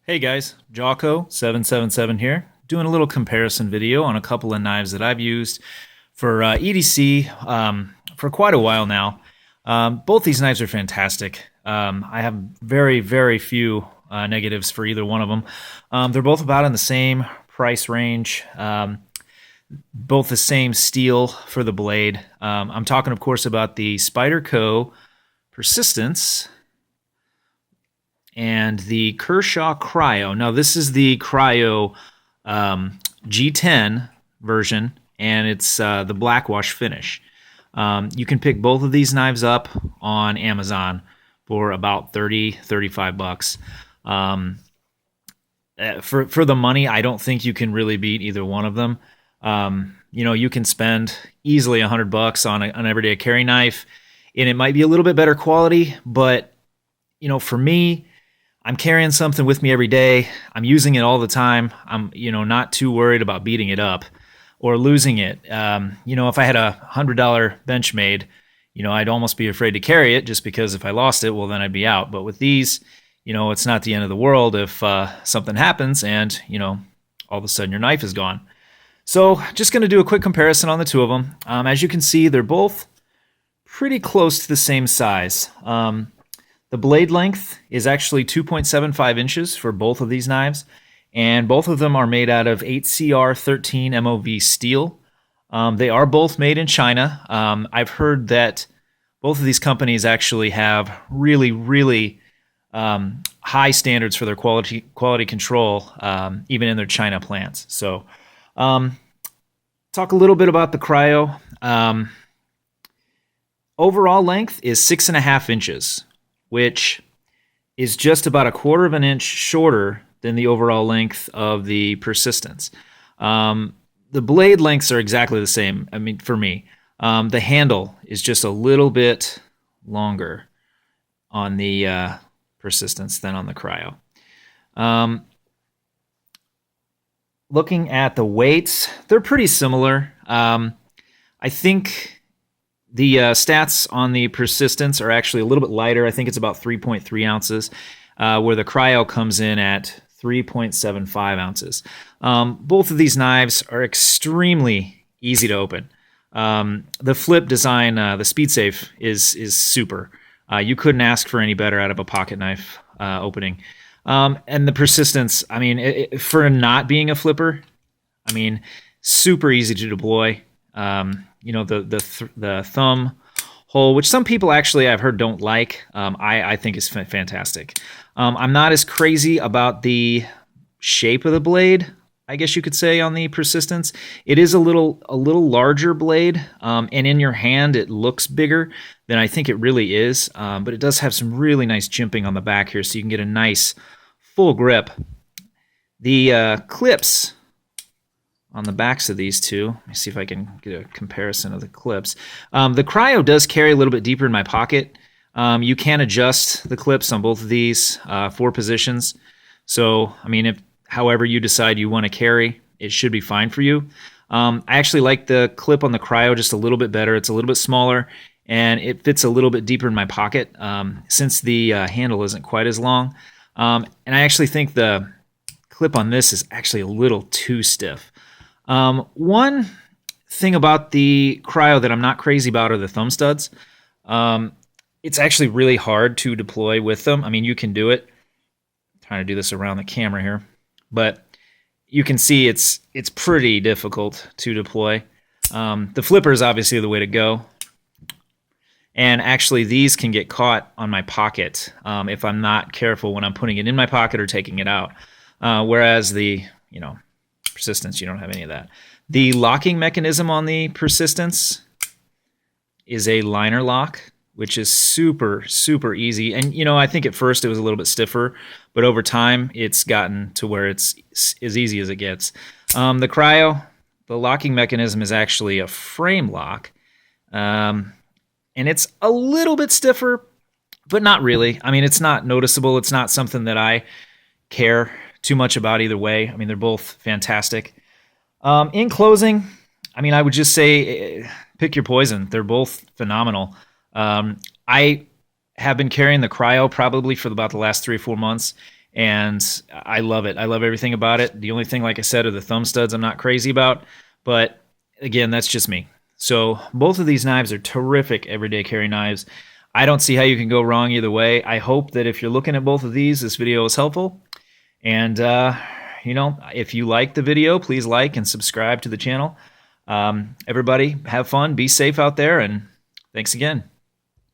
Hey guys, Jawco777 here, doing a little comparison video on a couple of knives that I've used for EDC for quite a while now. Both these knives are fantastic. I have very, very few negatives for either one of them. They're both about in the same price range, both the same steel for the blade. I'm talking, of course, about the Spyderco Persistence and the Kershaw Cryo. Now, this is the Cryo G10 version, and it's the Blackwash finish. You can pick both of these knives up on Amazon for about 35 bucks. For the money, I don't think you can really beat either one of them. You can spend easily 100 bucks on an everyday carry knife, and it might be a little bit better quality, but for me, I'm carrying something with me every day. I'm using it all the time. I'm, not too worried about beating it up or losing it. If I had $100 Benchmade, I'd almost be afraid to carry it just because if I lost it, well, then I'd be out. But with these, it's not the end of the world if something happens and, all of a sudden your knife is gone. So just going to do a quick comparison on the two of them. As you can see, they're both pretty close to the same size. The blade length is actually 2.75 inches for both of these knives, and both of them are made out of 8CR13 MOV steel. They are both made in China. I've heard that both of these companies actually have really, really high standards for their quality control, even in their China plants. So, talk a little bit about the Cryo. Overall length is 6.5 inches. Which is just about 1/4 of an inch shorter than the overall length of the Persistence. The blade lengths are exactly the same, for me. The handle is just a little bit longer on the Persistence than on the Cryo. Looking at the weights, they're pretty similar. I think the stats on the Persistence are actually a little bit lighter. I think it's about 3.3 ounces, where the Cryo comes in at 3.75 ounces. Both of these knives are extremely easy to open. The flip design, the Speed Safe, is super. You couldn't ask for any better out of a pocket knife opening. And the Persistence, for not being a flipper, super easy to deploy. The thumb hole, which some people actually I've heard don't like, I think is fantastic. I'm not as crazy about the shape of the blade, I guess you could say, on the Persistence. It is a little larger blade, and in your hand it looks bigger than I think it really is, but it does have some really nice jimping on the back here, so you can get a nice full grip. The clips on the backs of these two. Let me see if I can get a comparison of the clips. The Cryo does carry a little bit deeper in my pocket. You can adjust the clips on both of these for positions. So, if however you decide you want to carry, it should be fine for you. I actually like the clip on the Cryo just a little bit better. It's a little bit smaller, and it fits a little bit deeper in my pocket since the handle isn't quite as long. And I actually think the clip on this is actually a little too stiff. One thing about the Cryo that I'm not crazy about are the thumb studs. It's actually really hard to deploy with them. You can do it. I'm trying to do this around the camera here, but you can see it's pretty difficult to deploy. The flipper is obviously the way to go. And actually, these can get caught on my pocket if I'm not careful when I'm putting it in my pocket or taking it out. Whereas the, Persistence, you don't have any of that. The locking mechanism on the Persistence is a liner lock, which is super, super easy. And, I think at first it was a little bit stiffer, but over time it's gotten to where it's as easy as it gets. The Cryo, the locking mechanism is actually a frame lock. And it's a little bit stiffer, but not really. It's not noticeable. It's not something that I care too much about either way. They're both fantastic. In closing, I would just say pick your poison. They're both phenomenal. I have been carrying the Cryo probably for about the last 3 or 4 months, and I love it. I love everything about it. The only thing, like I said, are the thumb studs I'm not crazy about, but again, that's just me. So both of these knives are terrific everyday carry knives. I don't see how you can go wrong either way. I hope that if you're looking at both of these, this video is helpful. And, you know, if you like the video, please like and subscribe to the channel. Everybody, have fun, be safe out there, and thanks again.